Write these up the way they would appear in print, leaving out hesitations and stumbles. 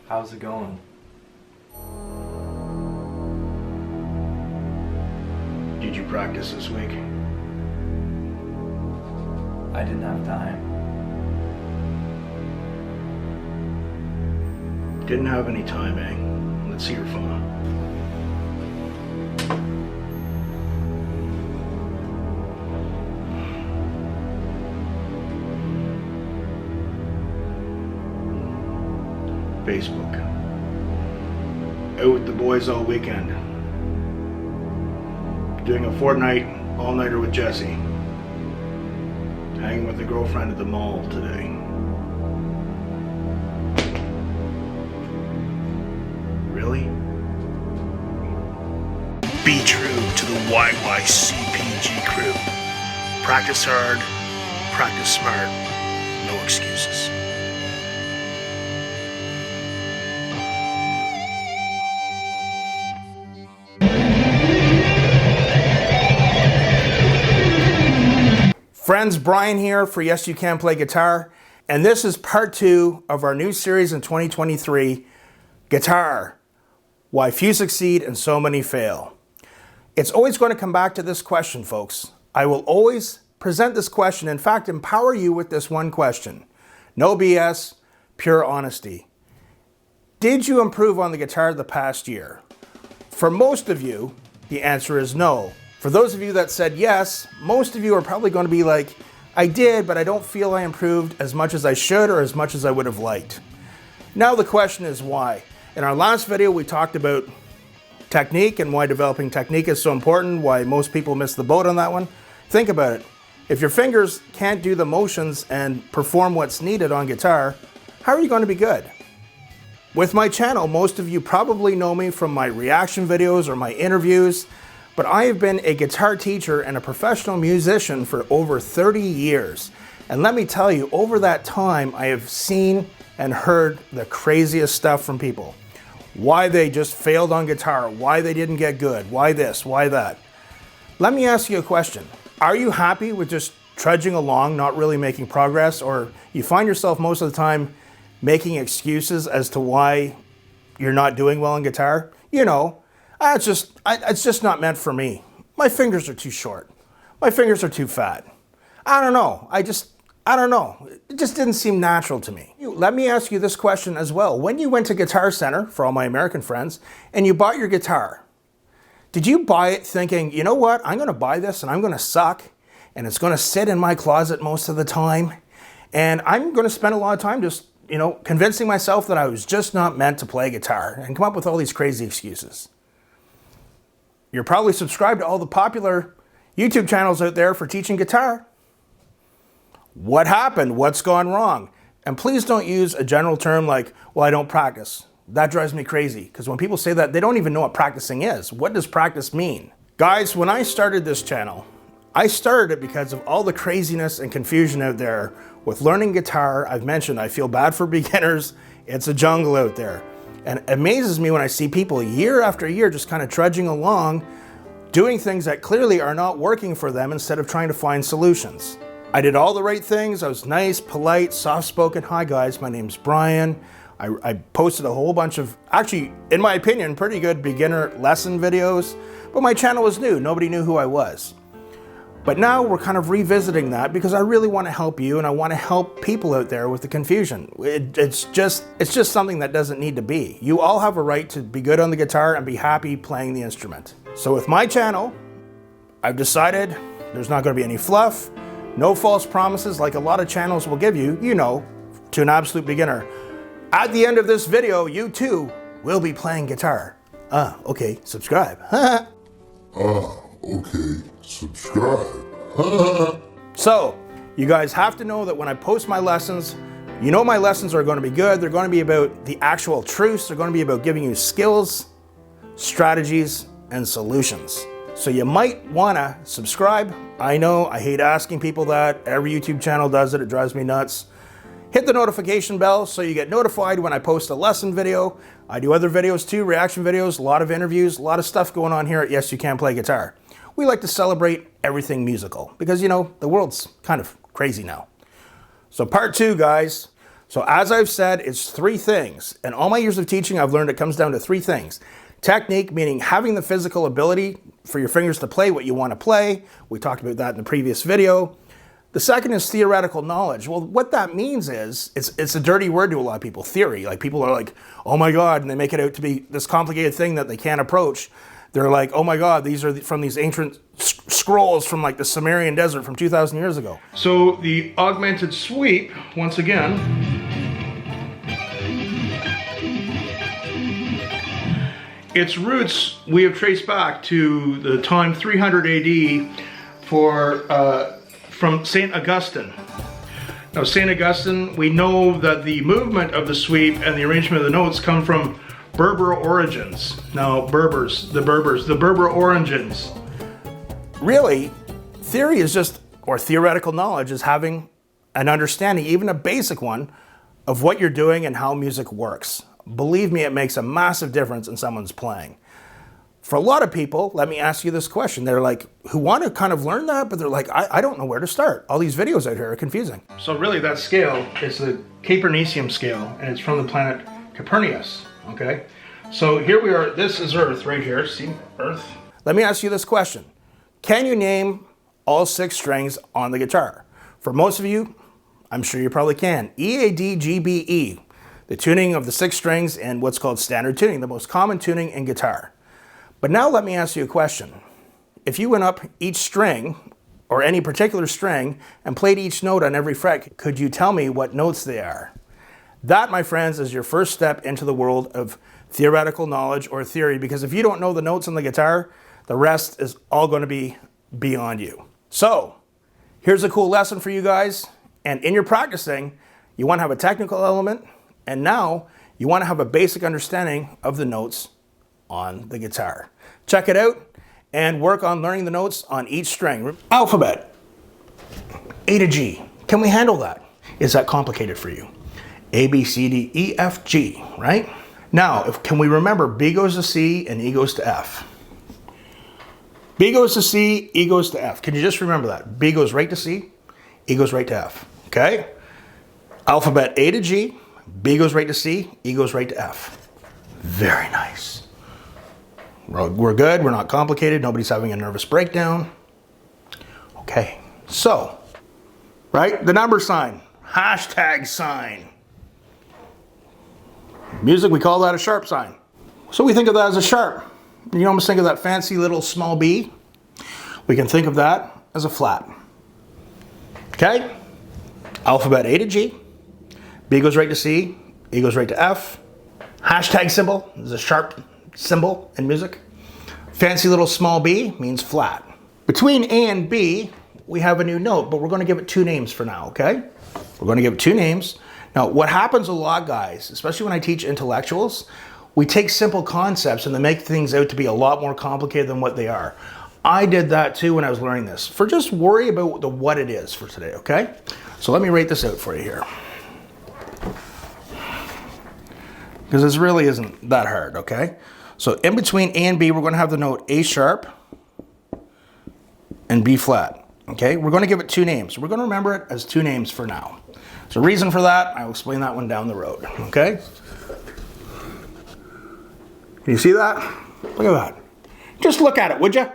How's it going? Did you practice this week? I didn't have time. Didn't have any time, eh? Let's see your phone. Facebook. Out with the boys all weekend. Doing a Fortnite all-nighter with Jesse. Hanging with a girlfriend at the mall today. Really? Be true to the YYCPG crew. Practice hard, practice smart, no excuses. Friends, Brian here for Yes You Can Play Guitar, and this is part 2 of our new series in 2023, Guitar, Why Few Succeed and So Many Fail. It's always going to come back to this question, folks. I will always present this question, in fact, empower you with this one question. No BS, pure honesty. Did you improve on the guitar the past year? For most of you, the answer is no. For those of you that said yes, most of you are probably going to be like, I did, but I don't feel I improved as much as I should or as much as I would have liked. Now the question is why. In our last video, we talked about technique and why developing technique is so important, why most people miss the boat on that one. Think about it. If your fingers can't do the motions and perform what's needed on guitar, how are you going to be good? With my channel, most of you probably know me from my reaction videos or my interviews, but I have been a guitar teacher and a professional musician for over 30 years. And let me tell you, over that time, I have seen and heard the craziest stuff from people. Why they just failed on guitar, why they didn't get good, why this, why that. Let me ask you a question. Are you happy with just trudging along, not really making progress, or you find yourself most of the time making excuses as to why you're not doing well on guitar? You know, it's just not meant for me. My fingers are too short. My fingers are too fat. I don't know. I don't know. It just didn't seem natural to me. Let me ask you this question as well. When you went to Guitar Center, for all my American friends, and you bought your guitar, did you buy it thinking, you know what, I'm going to buy this and I'm going to suck, and it's going to sit in my closet most of the time, and I'm going to spend a lot of time just, convincing myself that I was just not meant to play guitar and come up with all these crazy excuses? You're probably subscribed to all the popular YouTube channels out there for teaching guitar. What happened? What's gone wrong? And please don't use a general term like, well, I don't practice. That drives me crazy, because when people say that, they don't even know what practicing is. What does practice mean? Guys, when I started this channel, I started it because of all the craziness and confusion out there with learning guitar. I've mentioned I feel bad for beginners. It's a jungle out there. And it amazes me when I see people year after year just kind of trudging along, doing things that clearly are not working for them instead of trying to find solutions. I did all the right things. I was nice, polite, soft-spoken. Hi guys, my name's Brian. I posted a whole bunch of, actually, in my opinion, pretty good beginner lesson videos, but my channel was new. Nobody knew who I was. But now we're kind of revisiting that because I really want to help you and I want to help people out there with the confusion. It's just something that doesn't need to be. You all have a right to be good on the guitar and be happy playing the instrument. So with my channel, I've decided there's not going to be any fluff, no false promises like a lot of channels will give you, to an absolute beginner. At the end of this video, you too will be playing guitar. Okay, subscribe. Okay, subscribe. So, you guys have to know that when I post my lessons, my lessons are going to be good. They're going to be about the actual truths. They're going to be about giving you skills, strategies, and solutions. So you might want to subscribe. I know, I hate asking people that. Every YouTube channel does it. It drives me nuts. Hit the notification bell so you get notified when I post a lesson video. I do other videos too, reaction videos, a lot of interviews, a lot of stuff going on here at Yes You Can Play Guitar. We like to celebrate everything musical because, the world's kind of crazy now. So part 2, guys. So as I've said, it's three things. In all my years of teaching, I've learned it comes down to three things. Technique, meaning having the physical ability for your fingers to play what you want to play. We talked about that in the previous video. The second is theoretical knowledge. Well, what that means is, it's a dirty word to a lot of people, theory. Like people are like, oh my God, and they make it out to be this complicated thing that they can't approach. They're like, oh my God, these are from these ancient scrolls from like the Sumerian desert from 2,000 years ago. So the augmented sweep, once again, its roots we have traced back to the time 300 AD from St. Augustine. Now St. Augustine, we know that the movement of the sweep and the arrangement of the notes come from Berber origins. Now the Berber origins. Really, theory is just, or theoretical knowledge is having an understanding, even a basic one, of what you're doing and how music works. Believe me, it makes a massive difference in someone's playing. For a lot of people, let me ask you this question. They're like, who want to kind of learn that, but they're like, I don't know where to start. All these videos out here are confusing. So really that scale is the Copernican scale, and it's from the planet Copernicus, okay? So here we are, this is Earth right here, see, Earth. Let me ask you this question. Can you name all 6 strings on the guitar? For most of you, I'm sure you probably can. E, A, D, G, B, E. The tuning of the 6 strings and what's called standard tuning, the most common tuning in guitar. But now let me ask you a question. If you went up each string, or any particular string, and played each note on every fret, could you tell me what notes they are? That, my friends, is your first step into the world of theoretical knowledge or theory, because if you don't know the notes on the guitar, the rest is all going to be beyond you. So, here's a cool lesson for you guys, and in your practicing, you want to have a technical element, and now you want to have a basic understanding of the notes on the guitar. Check it out and work on learning the notes on each string. Alphabet, A to G. Can we handle that? Is that complicated for you? A, B, C, D, E, F, G, right? Now, can we remember B goes to C and E goes to F? B goes to C, E goes to F. Can you just remember that? B goes right to C, E goes right to F, okay? Alphabet A to G, B goes right to C, E goes right to F. Very nice. We're good, we're not complicated, nobody's having a nervous breakdown. Okay, so, right, the number sign, hashtag sign. Music, we call that a sharp sign. So we think of that as a sharp. You almost think of that fancy little small b. We can think of that as a flat. Okay? Alphabet A to G. B goes right to C. E goes right to F. Hashtag symbol is a sharp symbol in music. Fancy little small b means flat. Between A and B, we have a new note, but we're going to give it 2 names for now, okay? We're going to give it 2 names. Now, what happens a lot, guys, especially when I teach intellectuals, we take simple concepts and they make things out to be a lot more complicated than what they are. I did that too when I was learning this. For just worry about the what it is for today, okay? So let me write this out for you here. Because this really isn't that hard, okay? So in between A and B, we're going to have the note A sharp and B flat, okay? We're going to give it 2 names. We're going to remember it as 2 names for now. So reason for that, I'll explain that one down the road, okay? Can you see that? Look at that. Just look at it, would you?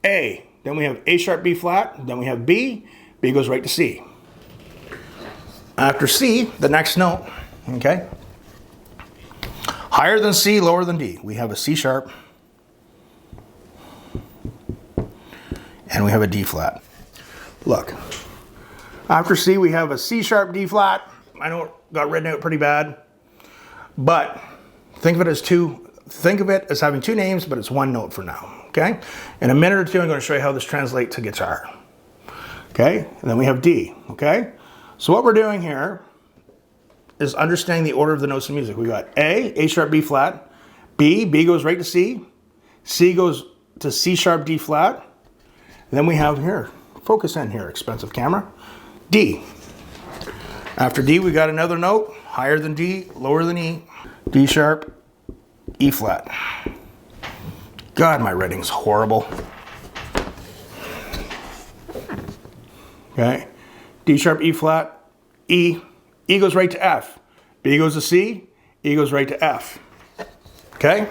A, then we have A sharp, B flat, then we have B, B goes right to C. After C, the next note, okay? Higher than C, lower than D. We have a C sharp, and we have a D flat. Look, after C, we have a C sharp, D flat. I know it got written out pretty bad, but think of it as having 2 names, but it's 1 note for now, okay? In a minute or 2, I'm going to show you how this translates to guitar, okay? And then we have D, okay? So what we're doing here is understanding the order of the notes in music. We got A sharp, B flat, B goes right to C goes to C sharp, D flat, and then we have here, focus in here, expensive camera, D. After D, we got another note, higher than D, lower than E, D sharp, E flat. God, my writing's horrible. Okay, D sharp, E flat, E, E goes right to F. B goes to C, E goes right to F. Okay?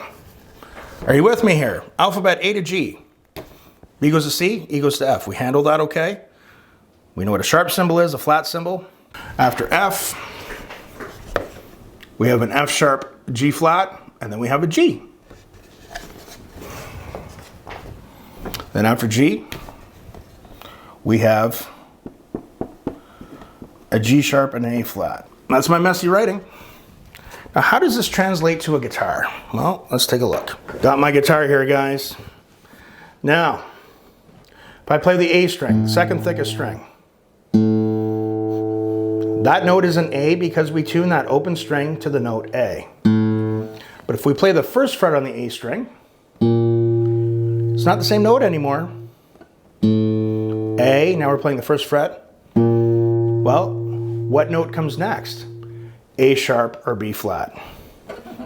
Are you with me here? Alphabet A to G. B goes to C, E goes to F. We handle that okay? We know what a sharp symbol is, a flat symbol. After F, we have an F sharp G flat, and then we have a G. Then after G, we have a G sharp and an A flat. That's my messy writing. Now, how does this translate to a guitar? Well, let's take a look. Got my guitar here, guys. Now, if I play the A string, second thickest string, that note is an A because we tune that open string to the note A. But if we play the first fret on the A string, it's not the same note anymore. A, now we're playing the first fret. Well, what note comes next? A sharp or B flat.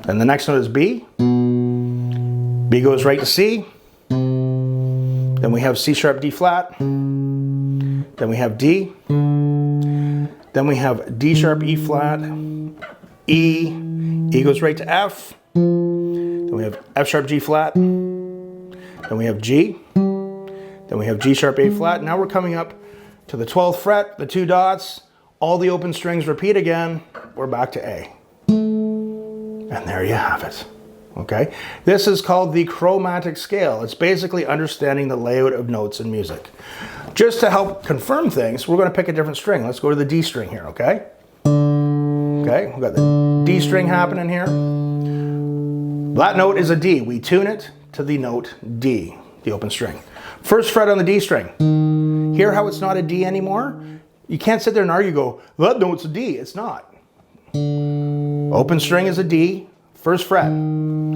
And the next note is B. B goes right to C. Then we have C sharp D flat. Then we have D. Then we have D sharp E flat. E. E goes right to F. Then we have F sharp G flat. Then we have G. Then we have G sharp A flat. Now we're coming up to the 12th fret, the 2 dots. All the open strings repeat again. We're back to A. And there you have it. Okay? This is called the chromatic scale. It's basically understanding the layout of notes in music. Just to help confirm things, we're going to pick a different string. Let's go to the D string here, okay? Okay, we've got the D string happening here. That note is a D. We tune it to the note D, the open string. First fret on the D string. Hear how it's not a D anymore? You can't sit there and argue, go, that note's a D. It's not. Open string is a D, first fret.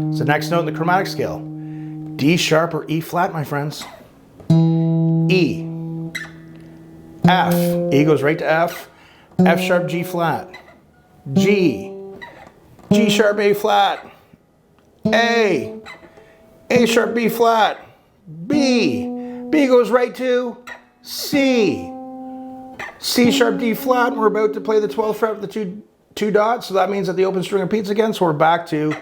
It's the next note in the chromatic scale. D sharp or E flat, my friends. E. F. E goes right to F. F sharp G flat. G. G sharp A flat. A. A sharp B flat. B. B goes right to C. C sharp D flat. We're about to play the 12th fret with the two dots, so that means that the open string repeats again, so we're back to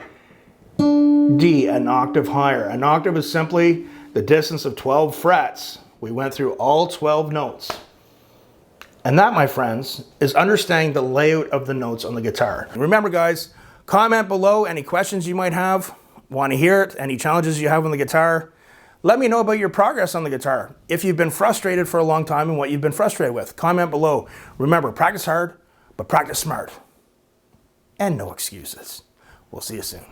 D, an octave higher. An octave is simply the distance of 12 frets. We went through all 12 notes. And that, my friends, is understanding the layout of the notes on the guitar. Remember, guys, comment below any questions you might have, want to hear it, any challenges you have on the guitar. Let me know about your progress on the guitar. If you've been frustrated for a long time and what you've been frustrated with, comment below. Remember, practice hard, but practice smart. And no excuses. We'll see you soon.